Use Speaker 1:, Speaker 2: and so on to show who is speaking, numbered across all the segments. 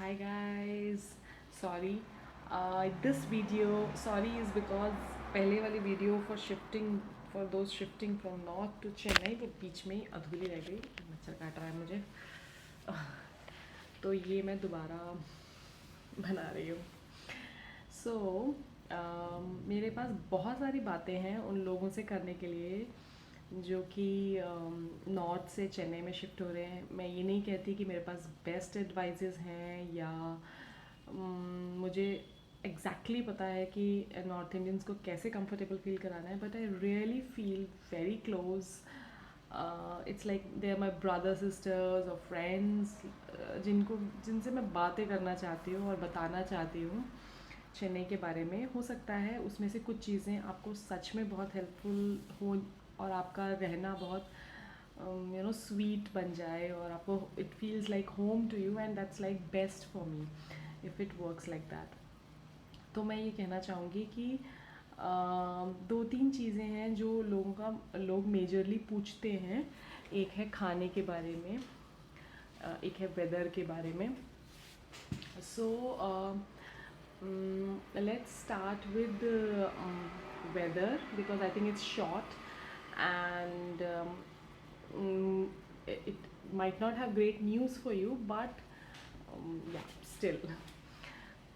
Speaker 1: Hi guys, sorry. This video, sorry, is because पहले वाली video for those shifting from north to Chennai वो बीच में ही अधूरी रह गई। मच्छर काट रहा है मुझे। तो ये मैं दोबारा बना रही हूँ। सो मेरे पास बहुत सारी बातें हैं उन लोगों से करने के लिए जो कि नॉर्थ से चेन्नई में शिफ्ट हो रहे हैं। मैं ये नहीं कहती कि मेरे पास बेस्ट एडवाइजेज़ हैं या मुझे एग्जैक्टली पता है कि नॉर्थ इंडियंस को कैसे कंफर्टेबल फील कराना है, but I really feel very close. It's like they are my brother sisters और फ्रेंड्स जिनसे मैं बातें करना चाहती हूँ और बताना चाहती हूँ चेन्नई के बारे में। हो सकता है उसमें से कुछ चीज़ें आपको सच में बहुत हेल्पफुल हो और आपका रहना बहुत स्वीट बन जाए और आपको it feels like home to you, and that's like best for me if it works like that. तो मैं ये कहना चाहूँगी कि दो तीन चीज़ें हैं जो लोग मेजरली पूछते हैं। एक है खाने के बारे में, एक है वेदर के बारे में। सो let's start with the weather because I think it's short and it might not have great news for you, but yeah, still.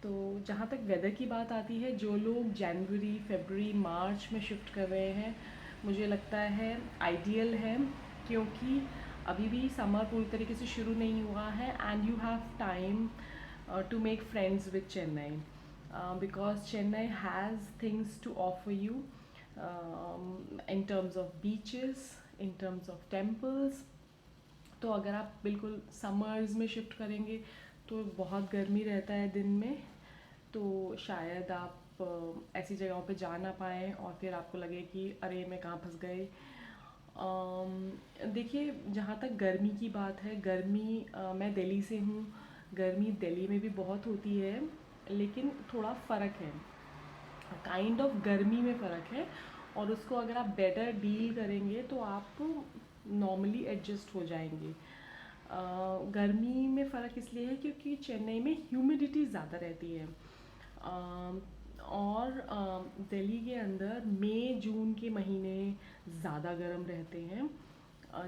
Speaker 1: तो जहाँ तक वेदर की बात आती है, जो लोग जनवरी फरवरी मार्च में शिफ्ट कर रहे हैं, मुझे लगता है आइडियल है, क्योंकि अभी भी समर पूरी तरीके से शुरू नहीं हुआ है and you have time to make friends with Chennai, because Chennai has things to offer you in terms of beaches, in terms of temples. तो अगर आप बिल्कुल समर्स में शिफ्ट करेंगे तो बहुत गर्मी रहता है दिन में, तो शायद आप ऐसी जगहों पे जा ना पाएँ और फिर आपको लगे कि अरे मैं कहाँ फंस गए। देखिए, जहाँ तक गर्मी की बात है, गर्मी मैं दिल्ली से हूँ, गर्मी दिल्ली में भी बहुत होती है, लेकिन थोड़ा फ़र्क है, काइंड ऑफ गर्मी में फ़र्क है, और उसको अगर आप बेटर डील करेंगे तो आप नॉर्मली एडजस्ट हो जाएंगे। गर्मी में फ़र्क इसलिए है क्योंकि चेन्नई में ह्यूमिडिटी ज़्यादा रहती है, और दिल्ली के अंदर मई जून के महीने ज़्यादा गर्म रहते हैं,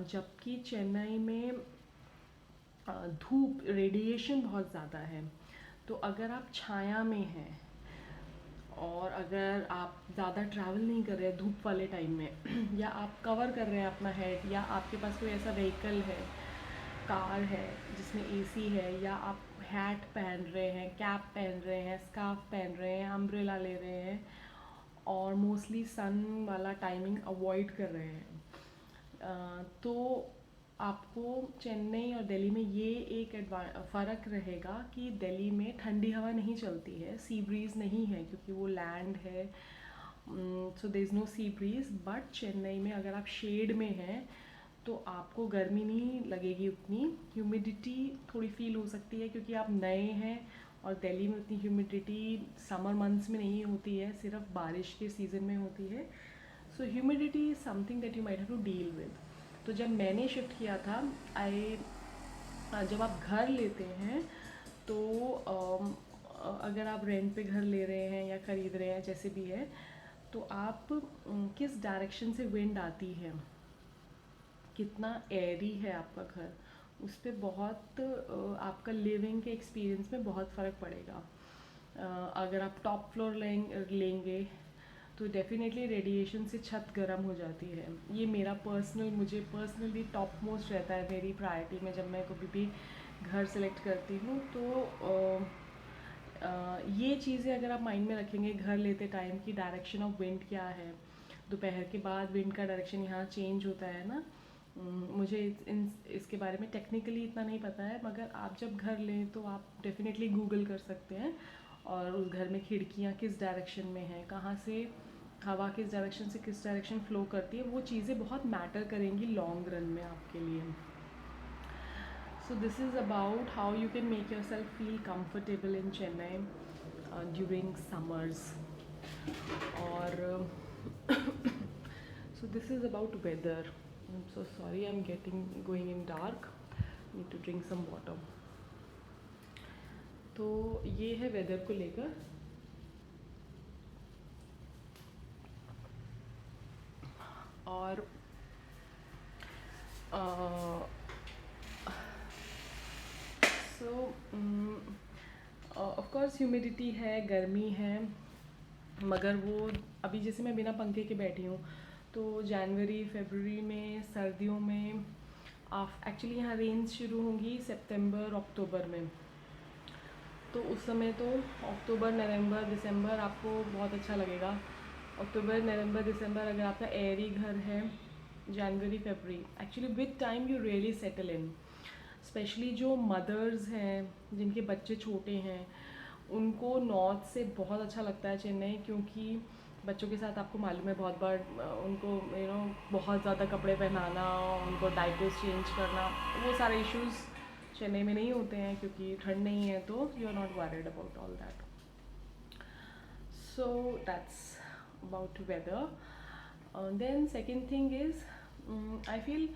Speaker 1: जबकि चेन्नई में धूप रेडिएशन बहुत ज़्यादा है। तो अगर आप छाया में हैं और अगर आप ज़्यादा ट्रैवल नहीं कर रहे हैं धूप वाले टाइम में या आप कवर कर रहे हैं अपना हेड, या आपके पास कोई ऐसा व्हीकल है, कार है जिसमें एसी है, या आप हैट पहन रहे हैं, कैप पहन रहे हैं, स्कार्फ पहन रहे हैं, अम्ब्रेला ले रहे हैं और मोस्टली सन वाला टाइमिंग अवॉइड कर रहे हैं, तो आपको चेन्नई और दिल्ली में ये एक फ़र्क रहेगा कि दिल्ली में ठंडी हवा नहीं चलती है, सी ब्रीज़ नहीं है क्योंकि वो लैंड है, so there is no sea breeze. But Chennai में अगर आप शेड में हैं तो आपको गर्मी नहीं लगेगी उतनी, ह्यूमिडिटी थोड़ी फील हो सकती है क्योंकि आप नए हैं, और दिल्ली में उतनी ह्यूमिडिटी समर मंथ्स में नहीं होती है, सिर्फ बारिश के सीज़न में होती है। So humidity is something that you might have to deal with. तो जब मैंने शिफ्ट किया था, जब आप घर लेते हैं तो अगर आप रेंट पे घर ले रहे हैं या ख़रीद रहे हैं, जैसे भी है, तो आप किस डायरेक्शन से विंड आती है, कितना एयरी है आपका घर, उस पर बहुत आपका लिविंग के एक्सपीरियंस में बहुत फ़र्क पड़ेगा। अगर आप टॉप फ्लोर लेंगे तो डेफिनेटली रेडिएशन से छत गर्म हो जाती है। ये मुझे पर्सनली टॉप मोस्ट रहता है मेरी प्रायोरिटी में, जब मैं कभी भी घर सेलेक्ट करती हूँ। तो ये चीज़ें अगर आप माइंड में रखेंगे घर लेते टाइम की, डायरेक्शन ऑफ विंड क्या है, दोपहर के बाद विंड का डायरेक्शन यहाँ चेंज होता है ना। मुझे इसके बारे में टेक्निकली इतना नहीं पता है, मगर आप जब घर लें तो आप डेफिनेटली गूगल कर सकते हैं, और उस घर में खिड़कियाँ किस डायरेक्शन में हैं, कहाँ से हवा किस डायरेक्शन से किस डायरेक्शन फ़्लो करती है, वो चीज़ें बहुत मैटर करेंगी लॉन्ग रन में आपके लिए। So this is about how you can make yourself feel comfortable in Chennai during summers. Or so this is about weather. I'm so sorry, I'm going in dark. Need to drink some water. तो ये है weather को लेकर। और सो of course humidity है, गर्मी है, मगर वो अभी जैसे मैं बिना पंखे के बैठी हूँ, तो जनवरी फरवरी में, सर्दियों में एक्चुअली यहाँ रेंज शुरू होंगी सितंबर अक्टूबर में, तो उस समय तो अक्टूबर नवंबर दिसंबर आपको बहुत अच्छा लगेगा। अक्टूबर नवंबर दिसंबर अगर आपका एयरी घर है, जनवरी फरवरी actually with time you really settle in. Especially जो मदर्स हैं जिनके बच्चे छोटे हैं, उनको नॉर्थ से बहुत अच्छा लगता है चेन्नई, क्योंकि बच्चों के साथ आपको मालूम है बहुत बार उनको बहुत ज़्यादा कपड़े पहनाना, उनको डाइपर्स चेंज करना, वो सारे इश्यूज़ चेन्नई में नहीं होते हैं क्योंकि ठंड नहीं है, तो you are not worried about all that. So that's about weather. Then second thing is I feel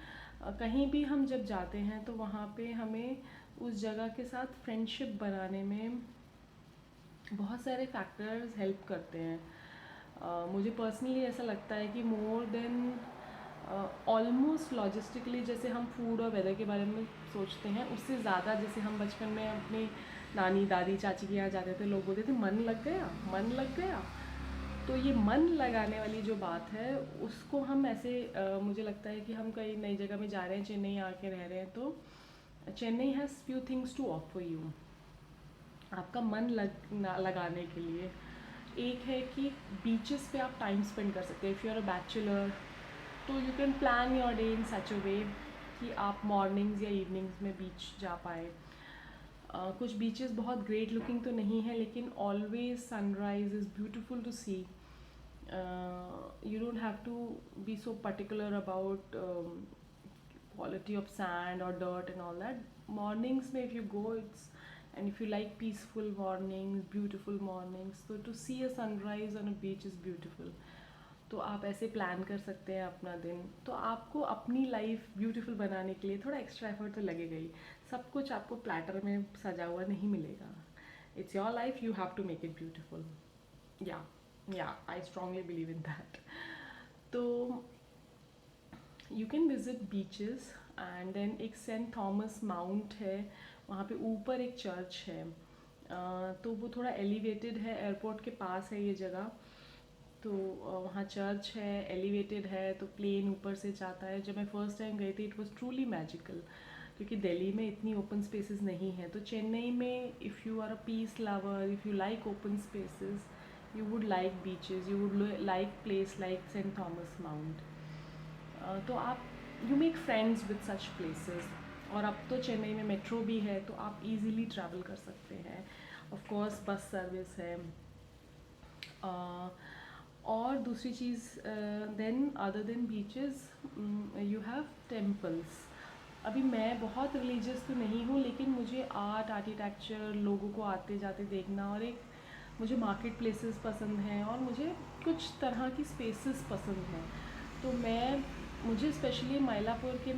Speaker 1: कहीं भी हम जब जाते हैं तो वहाँ पे हमें उस जगह के साथ फ्रेंडशिप बनाने में बहुत सारे फैक्टर्स हेल्प करते हैं। मुझे पर्सनली ऐसा लगता है कि मोर देन ऑलमोस्ट लॉजिस्टिकली जैसे हम फूड और वेदर के बारे में सोचते हैं, उससे ज़्यादा जैसे हम बचपन में अपनी नानी दादी चाची के यहाँ जाते थे, लोग बोलते थे मन लग गया, मन लग गया। तो ये मन लगाने वाली जो बात है उसको हम ऐसे मुझे लगता है कि हम कहीं नई जगह में जा रहे हैं, चेन्नई आके रह रहे हैं, तो Chennai has few things to offer you आपका मन लगाने के लिए। एक है कि बीचेस पे आप टाइम स्पेंड कर सकते हैं। If you are a bachelor तो you can plan your day in such a way कि आप मॉर्निंग्स या इवनिंग्स में बीच जा पाए। कुछ बीचेस बहुत ग्रेट लुकिंग तो नहीं है, लेकिन always sunrise is beautiful to see. You don't have to be so particular about quality of sand or dirt and all that. Mornings में if you go, it's and if you like peaceful mornings, beautiful mornings, so to see a sunrise on a beach is beautiful. तो आप ऐसे plan कर सकते हैं अपना दिन। तो आपको अपनी लाइफ ब्यूटीफुल बनाने के लिए थोड़ा एक्स्ट्रा एफर्ट तो लगेगा ही। सब कुछ आपको प्लेटर में सजा हुआ नहीं मिलेगा। It's your life, you have to make it beautiful. Yeah I strongly believe in that. तो you can visit beaches and then एक सेंट थॉमस माउंट है, वहाँ पे ऊपर एक चर्च है। तो वो थोड़ा एलिवेटेड है, एयरपोर्ट के पास है ये जगह। तो वहाँ चर्च है, एलिवेटेड है, तो प्लेन ऊपर से जाता है। जब मैं फ़र्स्ट टाइम गई थी इट वॉज ट्रूली मैजिकल, क्योंकि दिल्ली में इतनी ओपन स्पेसेस नहीं है। तो चेन्नई में if you are a peace lover, if you like open spaces, you would like beaches, you would like place like Saint Thomas Mount. तो आप you make friends with such places. और अब तो चेन्नई में मेट्रो भी है, तो आप इजीली ट्रैवल कर सकते हैं। ऑफ कोर्स बस सर्विस है। और दूसरी चीज़ then other than beaches you have temples. अभी मैं बहुत रिलीजियस तो नहीं हूँ, लेकिन मुझे आर्किटेक्चर, लोगों को आते जाते देखना, और एक मुझे मार्केट प्लेसेस पसंद हैं, और मुझे कुछ तरह की स्पेसेस पसंद हैं। तो मुझे स्पेशली मायलापुर के